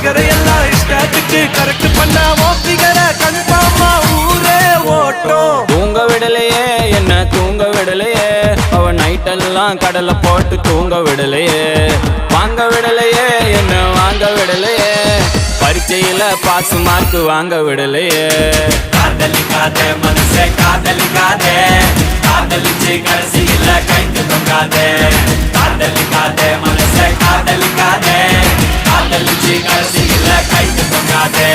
ஃபிகரை எல்லாம் இஷ்டத்துக்கு கரெக்ட் பண்ண ஃபிகரை கன்ஃபார்மா ஊரே ஓட்டும். தூங்க விடலையே என்ன தூங்க விடலையே, அவன் நைட்டெல்லாம் கடலை போட்டு தூங்க விடலையே. வாங்க விடலையே என்ன வாங்க விடலையே, பரீட்சையில பாஸ் மார்க் வாங்க விடலையே. காதலிக்காதே மனசே காதலிக்காதே, காதலிச்சு கடைசியில கைத்து தொங்காதே. காதலிக்காதே மனசே காதலிக்காதே, காதலிச்சு கடைசியில கைத்து தொங்காதே.